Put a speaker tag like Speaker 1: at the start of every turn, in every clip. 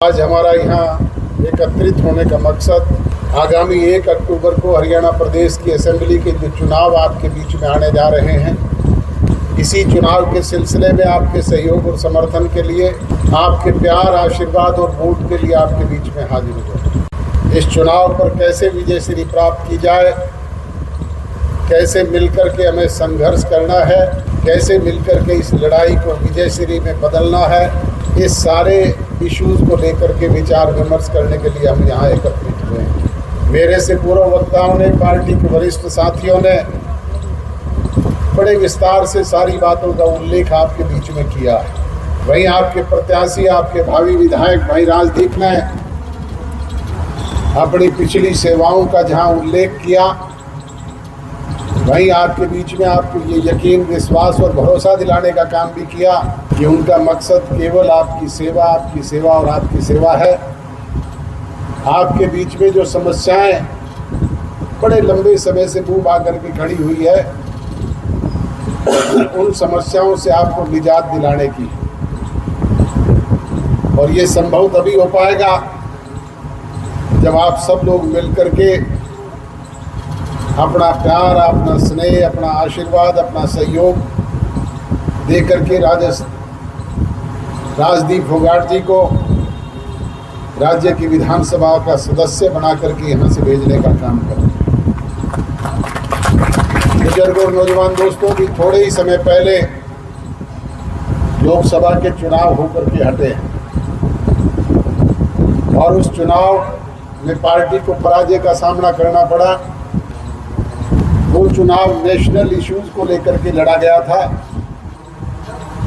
Speaker 1: आज हमारा यहाँ एकत्रित होने का मकसद आगामी 1 अक्टूबर को हरियाणा प्रदेश की असेंबली के जो चुनाव आपके बीच में आने जा रहे हैं, इसी चुनाव के सिलसिले में आपके सहयोग और समर्थन के लिए, आपके प्यार, आशीर्वाद और वोट के लिए आपके बीच में हाजिर हुए। इस चुनाव पर कैसे विजय श्री प्राप्त की जाए, कैसे मिलकर के हमें संघर्ष करना है, कैसे मिलकर के इस लड़ाई को विजय श्री में बदलना है, इस सारे इश्यूज़ को लेकर के विचार विमर्श करने के लिए हम यहाँ एकत्रित हुए हैं। मेरे से पूर्व वक्ताओं ने, पार्टी के वरिष्ठ साथियों ने बड़े विस्तार से सारी बातों का उल्लेख आपके बीच में किया है। वहीं आपके प्रत्याशी, आपके भावी विधायक भाई राजदीप ने अपनी पिछली सेवाओं का जहाँ उल्लेख किया, वहीं आपके बीच में आपको ये यकीन, विश्वास और भरोसा दिलाने का काम भी किया कि उनका मकसद केवल आपकी सेवा और आपकी सेवा है। आपके बीच में जो समस्याएं बड़े लंबे समय से मुंह आकर के खड़ी हुई है, उन समस्याओं से आपको निजात दिलाने की, और ये संभव तभी हो पाएगा जब आप सब लोग मिलकर के अपना प्यार, अपना स्नेह, अपना आशीर्वाद, अपना सहयोग दे करके राजदीप फोगाट जी को राज्य की विधानसभा का सदस्य बना करके यहाँ से भेजने का काम करें। बुजुर्ग और नौजवान दोस्तों भी थोड़े ही समय पहले लोकसभा के चुनाव होकर के हटे हैं और उस चुनाव में पार्टी को पराजय का सामना करना पड़ा। वो चुनाव नेशनल इश्यूज को लेकर के लड़ा गया था।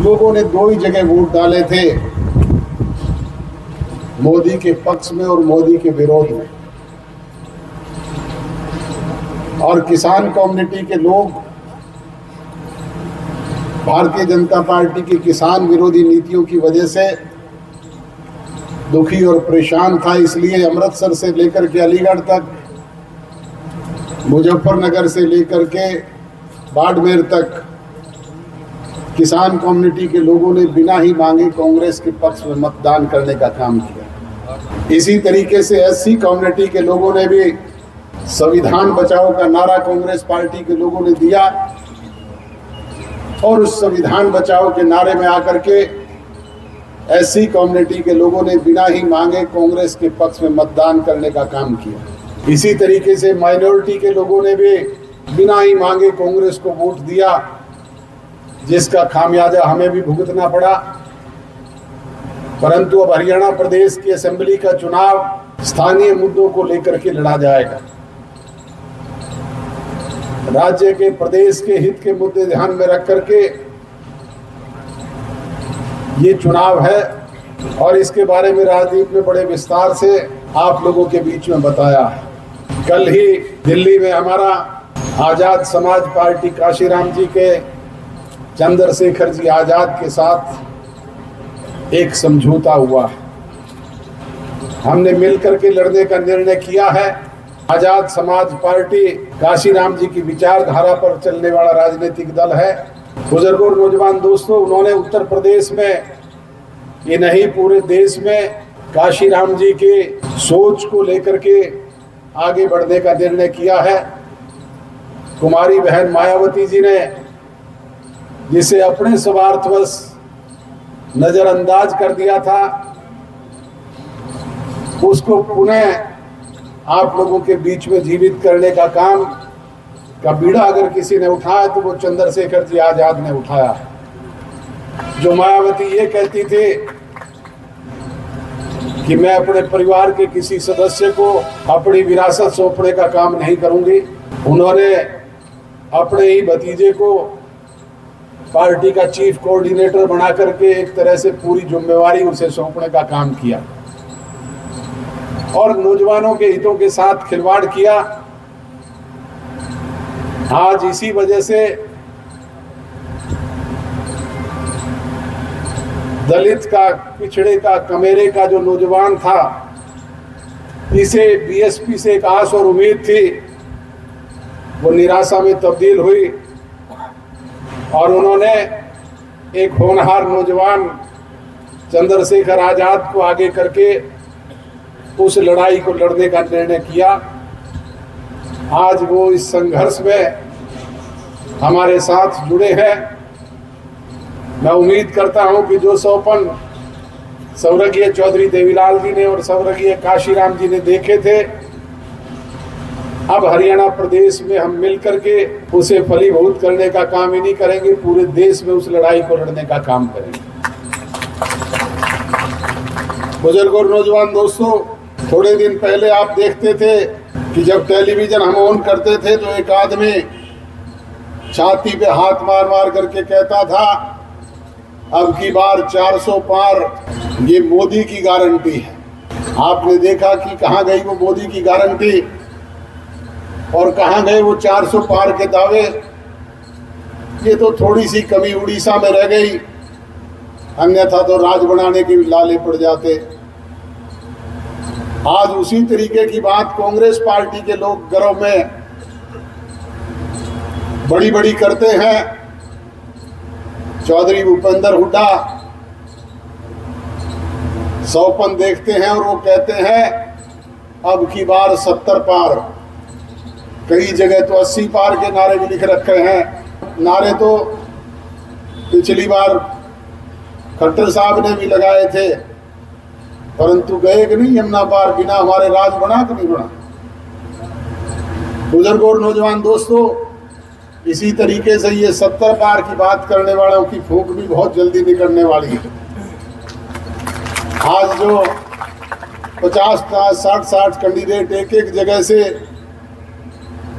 Speaker 1: लोगों ने 2 ही जगह वोट डाले थे, मोदी के पक्ष में और मोदी के विरोध में। और किसान कम्युनिटी के लोग भारतीय जनता पार्टी की किसान विरोधी नीतियों की वजह से दुखी और परेशान था। इसलिए अमृतसर से लेकर के अलीगढ़ तक, मुजफ्फरनगर से लेकर के बाड़मेर तक किसान कम्युनिटी के लोगों ने बिना ही मांगे कांग्रेस के पक्ष में मतदान करने का काम किया। इसी तरीके से एससी कम्युनिटी के लोगों ने भी संविधान बचाओ का नारा कांग्रेस पार्टी के लोगों ने दिया और उस संविधान बचाओ के नारे में आकर के एससी कम्युनिटी के लोगों ने बिना ही मांगे कांग्रेस के पक्ष में मतदान करने का काम किया। इसी तरीके से माइनॉरिटी के लोगों ने भी बिना ही मांगे कांग्रेस को वोट दिया, जिसका खामियाजा हमें भी भुगतना पड़ा। परंतु अब हरियाणा प्रदेश की असेंबली का चुनाव स्थानीय मुद्दों को लेकर के लड़ा जाएगा। राज्य के, प्रदेश के हित के मुद्दे ध्यान में रख करके ये चुनाव है और इसके बारे में राजदीप ने बड़े विस्तार से आप लोगों के बीच में बताया है। कल ही दिल्ली में हमारा आज़ाद समाज पार्टी काशीराम जी के, चंद्रशेखर जी आज़ाद के साथ एक समझौता हुआ है। हमने मिलकर के लड़ने का निर्णय किया है। आज़ाद समाज पार्टी काशीराम जी की विचारधारा पर चलने वाला राजनीतिक दल है। बुजुर्गों और नौजवान दोस्तों, उन्होंने उत्तर प्रदेश में, ये नहीं पूरे देश में, काशीराम जी के सोच को लेकर के आगे बढ़ने का निर्णय किया है। कुमारी बहन मायावती जी ने, जिसे अपने स्वार्थवश नजरअंदाज कर दिया था, उसको पुनः आप लोगों के बीच में जीवित करने का काम का बीड़ा अगर किसी ने उठाया तो वो चंद्रशेखर जी आजाद ने उठाया है। जो मायावती ये कहती थी कि मैं अपने परिवार के किसी सदस्य को अपनी विरासत सौंपने का काम नहीं करूंगी, उन्होंने अपने ही भतीजे को पार्टी का चीफ कोऑर्डिनेटर बना करके एक तरह से पूरी जिम्मेवारी उसे सौंपने का काम किया और नौजवानों के हितों के साथ खिलवाड़ किया। आज इसी वजह से दलित का, पिछड़े का, कमेरे का जो नौजवान था, इसे बीएसपी से एक आस और उम्मीद थी, वो निराशा में तब्दील हुई और उन्होंने एक होनहार नौजवान चंद्रशेखर आजाद को आगे करके उस लड़ाई को लड़ने का निर्णय किया। आज वो इस संघर्ष में हमारे साथ जुड़े हैं। मैं उम्मीद करता हूं कि जो सौपन स्वर्गीय चौधरी देवीलाल जी ने और स्वर्गीय काशीराम जी ने देखे थे, अब हरियाणा प्रदेश में हम मिलकर के उसे फलीभूत करने का काम ही नहीं करेंगे, पूरे देश में उस लड़ाई को लड़ने का काम करेंगे। बुजुर्ग और नौजवान दोस्तों, थोड़े दिन पहले आप देखते थे कि जब टेलीविजन हम ऑन करते थे तो एक आदमी छाती पे हाथ मार मार करके कहता था, अब की बार 400 पार ये मोदी की गारंटी है। आपने देखा कि कहां गई वो मोदी की गारंटी और कहां गए वो 400 पार के दावे। ये तो थोड़ी सी कमी उड़ीसा में रह गई, अन्यथा तो राज बनाने के लाले पड़ जाते। आज उसी तरीके की बात कांग्रेस पार्टी के लोग घरों में बड़ी बड़ी करते हैं। चौधरी भूपेंद्र हुड्डा सौपन देखते हैं और वो कहते हैं अब की बार 70 पार, कई जगह तो 80 पार के नारे भी लिख रखे हैं। नारे तो पिछली बार खट्टर साहब ने भी लगाए थे, परंतु गए कि नहीं यमुना पार, बिना हमारे राज बना कि नहीं बना। बुजुर्ग और नौजवान दोस्तों, इसी तरीके से ये 70 पार की बात करने वालों की फूंक भी बहुत जल्दी निकलने वाली है। आज जो 50 60 कैंडिडेट एक एक जगह से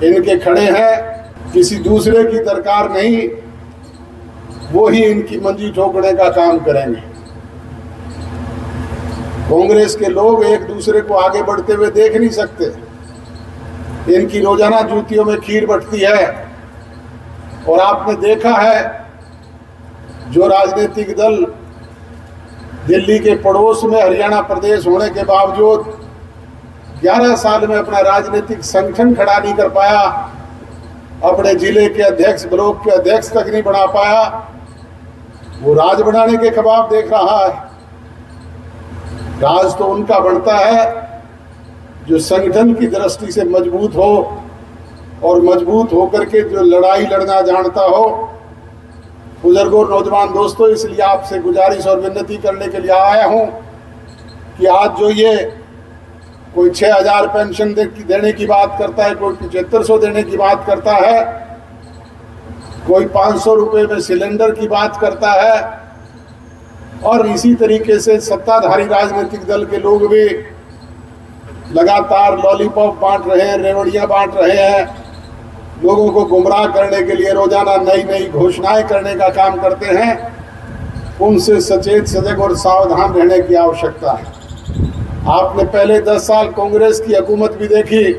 Speaker 1: इनके खड़े हैं, किसी दूसरे की दरकार नहीं, वो ही इनकी मंजी ठोकने का काम करेंगे। कांग्रेस के लोग एक दूसरे को आगे बढ़ते हुए देख नहीं सकते। इनकी रोजाना जूतियों में खीर बटती है। और आपने देखा है जो राजनीतिक दल दिल्ली के पड़ोस में हरियाणा प्रदेश होने के बावजूद 11 साल में अपना राजनीतिक संगठन खड़ा नहीं कर पाया, अपने जिले के अध्यक्ष, ब्लॉक के अध्यक्ष तक नहीं बना पाया, वो राज बनाने के ख्वाब देख रहा है। राज तो उनका बनता है जो संगठन की दृष्टि से मजबूत हो और मजबूत होकर के जो लड़ाई लड़ना जानता हो। बुजुर्गों और नौजवान दोस्तों, इसलिए आपसे गुजारिश और विनती करने के लिए आया हूं कि आज जो ये कोई 6000 पेंशन देने की बात करता है, कोई 7500 देने की बात करता है, कोई 500 रुपए में सिलेंडर की बात करता है, और इसी तरीके से सत्ताधारी राजनीतिक दल के लोग भी लगातार लॉलीपॉप बांट रहे हैं, रेवड़ियां बांट रहे हैं, लोगों को गुमराह करने के लिए रोजाना नई नई घोषणाएं करने का काम करते हैं। उनसे सचेत, सजग और सावधान रहने की आवश्यकता है। आपने पहले 10 साल कांग्रेस की हुकूमत भी देखी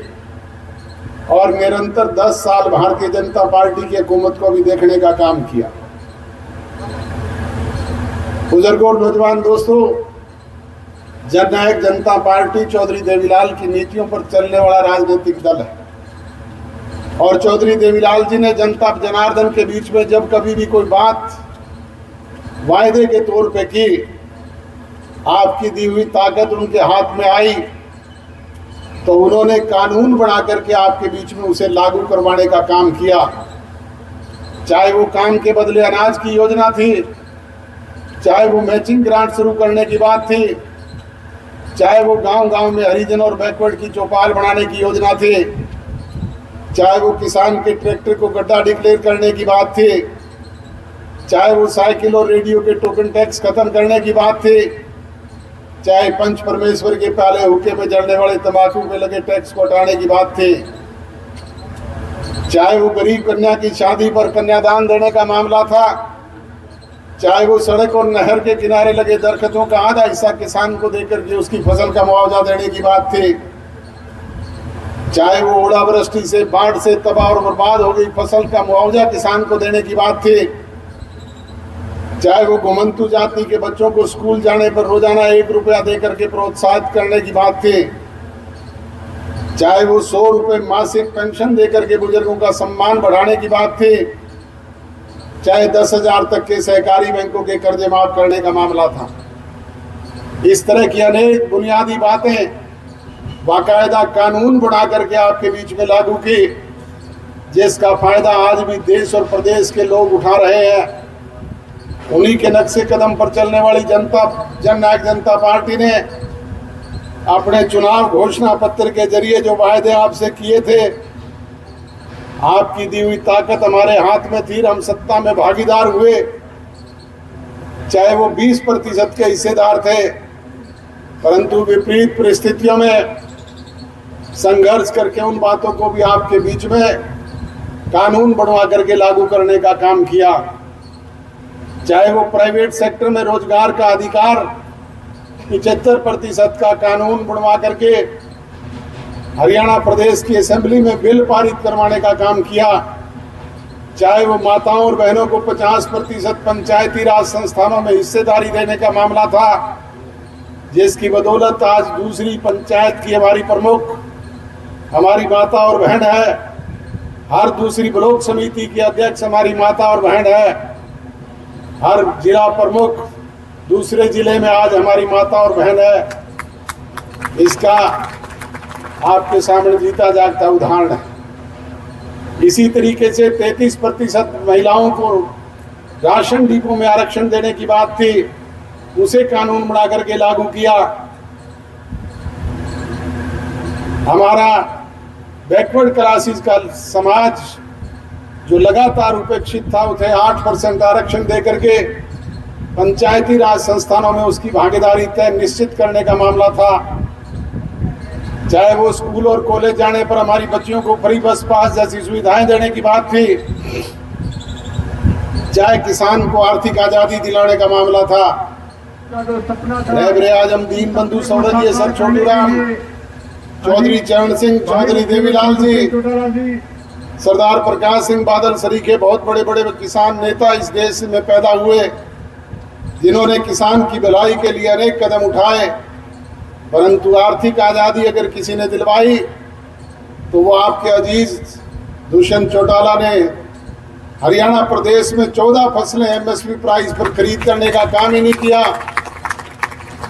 Speaker 1: और निरंतर 10 साल भारतीय जनता पार्टी की हुकूमत को भी देखने का काम किया। बुजुर्गों और नौजवान दोस्तों, जननायक जनता पार्टी चौधरी देवीलाल की नीतियों पर चलने वाला राजनीतिक दल है। और चौधरी देवीलाल जी ने जनता जनार्दन के बीच में जब कभी भी कोई बात वायदे के तौर पे की, आपकी दी हुई ताकत उनके हाथ में आई तो उन्होंने कानून बना करके आपके बीच में उसे लागू करवाने का काम किया। चाहे वो काम के बदले अनाज की योजना थी, चाहे वो मैचिंग ग्रांट शुरू करने की बात थी, चाहे वो गांव-गांव में हरिजन और बैकवर्ड की चौपाल बनाने की योजना थी, चाहे वो किसान के ट्रैक्टर को गड्ढा डिक्लेयर करने की बात थी, चाहे वो साइकिल और रेडियो के टोकन टैक्स खत्म करने की बात थी, चाहे पंच परमेश्वर के प्याले हुक्के में जलने वाले तंबाकू पे लगे टैक्स को हटाने की बात थी, चाहे वो गरीब कन्या की शादी पर कन्यादान देने का मामला था, चाहे वो सड़क और नहर के किनारे लगे दरख्तों का आधा हिस्सा किसान को देकर के उसकी फसल का मुआवजा देने की बात थी, चाहे वो ओलावृष्टि से, बाढ़ से तबाह और बर्बाद हो गई फसल का मुआवजा किसान को देने की बात थी, चाहे वो घुमंतु जाति के बच्चों को स्कूल जाने पर रोजाना 1 रुपया देकर के प्रोत्साहित करने की बात थी, चाहे वो 100 रुपये मासिक पेंशन देकर के बुजुर्गों का सम्मान बढ़ाने की बात थी, चाहे 10,000 तक के सहकारी बैंकों के कर्जे माफ करने का मामला था। इस तरह की अनेक बुनियादी बातें बाकायदा कानून बना करके आपके बीच में लागू की, जिसका फायदा आज भी देश और प्रदेश के लोग उठा रहे हैं। उन्हीं के नक्शे कदम पर चलने वाली जननायक जनता पार्टी ने अपने चुनाव घोषणा पत्र के जरिए जो वायदे आपसे किए थे, आपकी दी हुई ताकत हमारे हाथ में थी, हम सत्ता में भागीदार हुए, चाहे वो 20% के हिस्सेदार थे, परंतु विपरीत परिस्थितियों में संघर्ष करके उन बातों को भी आपके बीच में कानून बनवा करके लागू करने का काम किया। चाहे वो प्राइवेट सेक्टर में रोजगार का अधिकार 75% का कानून बनवा करके हरियाणा प्रदेश की असेंबली में बिल पारित करवाने का काम किया, चाहे वो माताओं और बहनों को 50% पंचायती राज संस्थानों में हिस्सेदारी देने का मामला था, जिसकी बदौलत आज दूसरी पंचायत की हमारी प्रमुख हमारी माता और बहन है, हर दूसरी ब्लॉक समिति की अध्यक्ष हमारी माता और बहन है, हर जिला प्रमुख दूसरे जिले में आज हमारी माता और बहन है। इसका आपके सामने जीता जागता उदाहरण है। इसी तरीके से 33% महिलाओं को राशन डिपो में आरक्षण देने की बात थी, उसे कानून बना करके लागू किया। हमारा बैकवर्ड क्लासेस का समाज जो लगातार उपेक्षित था, उसे 8% आरक्षण दे करके पंचायती राज संस्थानों में उसकी भागीदारी तय निश्चित करने का मामला था। चाहे वो स्कूल और कॉलेज जाने पर हमारी बच्चियों को फ्री बस पास जैसी सुविधाएं देने की बात थी, चाहे किसान को आर्थिक आजादी दिलाने का मामला था। रहबरे आजम दीन बंधु स्वर्गीय सर छोटूराम, चौधरी चरण सिंह, चौधरी देवीलाल जी, सरदार प्रकाश सिंह बादल सरीखे बहुत बड़े बड़े किसान नेता इस देश में पैदा हुए, जिन्होंने किसान की भलाई के लिए अनेक कदम उठाए। परंतु आर्थिक आज़ादी अगर किसी ने दिलवाई तो वो आपके अजीज दुष्यंत चौटाला ने हरियाणा प्रदेश में 14 फसलें एमएसपी प्राइस पर खरीद करने का काम ही नहीं किया,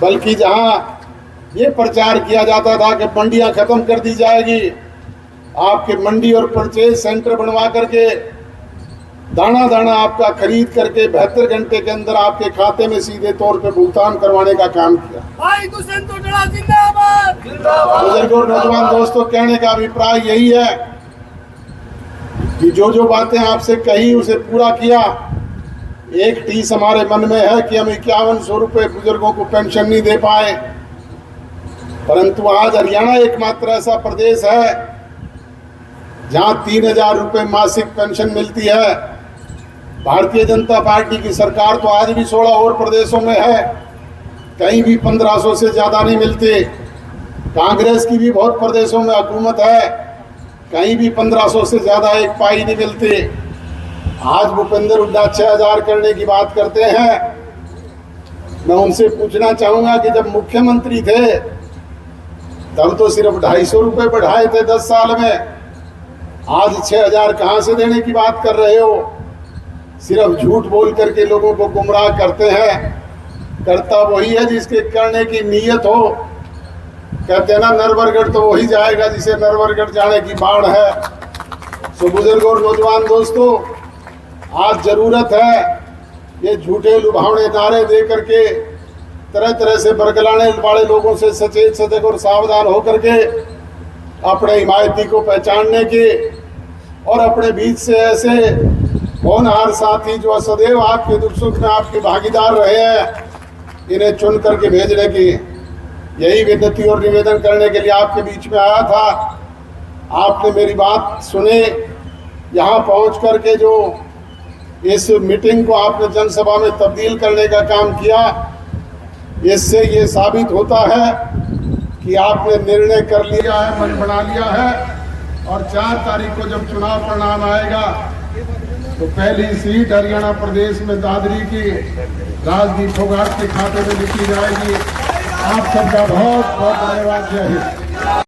Speaker 1: बल्कि जहां ये प्रचार किया जाता था कि मंडियां खत्म कर दी जाएगी, आपके मंडी और परचेज सेंटर बनवा करके दाना दाना आपका खरीद करके 72 घंटे के अंदर आपके खाते में सीधे तौर पे भुगतान करवाने का काम किया। बुजुर्गों और नौजवान दोस्तों, कहने का अभिप्राय यही है कि जो बातें आपसे कही उसे पूरा किया। एक टीस हमारे मन में है कि हम 5100 रुपये बुजुर्गों को पेंशन नहीं दे पाए, परंतु आज हरियाणा एकमात्र ऐसा प्रदेश है जहां 3000 रुपये मासिक पेंशन मिलती है। भारतीय जनता पार्टी की सरकार तो आज भी 16 और प्रदेशों में है, कहीं भी 1500 से ज़्यादा नहीं मिलती। कांग्रेस की भी बहुत प्रदेशों में हुकूमत है, कहीं भी 1500 से ज़्यादा एक पाई नहीं मिलती। आज भूपेंद्र हुड्डा 6000 करने की बात करते हैं। मैं उनसे पूछना चाहूँगा कि जब मुख्यमंत्री थे तब तो सिर्फ 250 रुपये बढ़ाए थे 10 साल में, आज 6000 कहाँ से देने की बात कर रहे हो? सिर्फ झूठ बोल करके लोगों को गुमराह करते हैं। करता वही है जिसके करने की नीयत हो। कहते हैं ना, नरवरगढ़ तो वही जाएगा जिसे नरवरगढ़ जाने की बाढ़ है। तो बुजुर्ग और नौजवान दोस्तों, आज जरूरत है ये झूठे लुभावने नारे दे करके तरह तरह से बरगलाने वाले लोगों से सचेत सजग और सावधान होकर के अपने हिमायती को पहचानने की और अपने बीच से ऐसे होनहार साथी जो सदैव आपके दुख सुख में आपके भागीदार रहे हैं, इन्हें चुन करके भेजने की यही विनती और निवेदन करने के लिए आपके बीच में आया था। आपने मेरी बात सुने, यहाँ पहुँच करके जो इस मीटिंग को आपने जनसभा में तब्दील करने का काम किया, इससे ये साबित होता है कि आपने निर्णय कर लिया है, मन बना लिया है, और 4 तारीख को जब चुनाव परिणाम आएगा तो पहली सीट हरियाणा प्रदेश में दादरी की राजदीप फोगाट के खाते में लिखी जाएगी। आप सबका बहुत बहुत धन्यवाद। जय हिंद।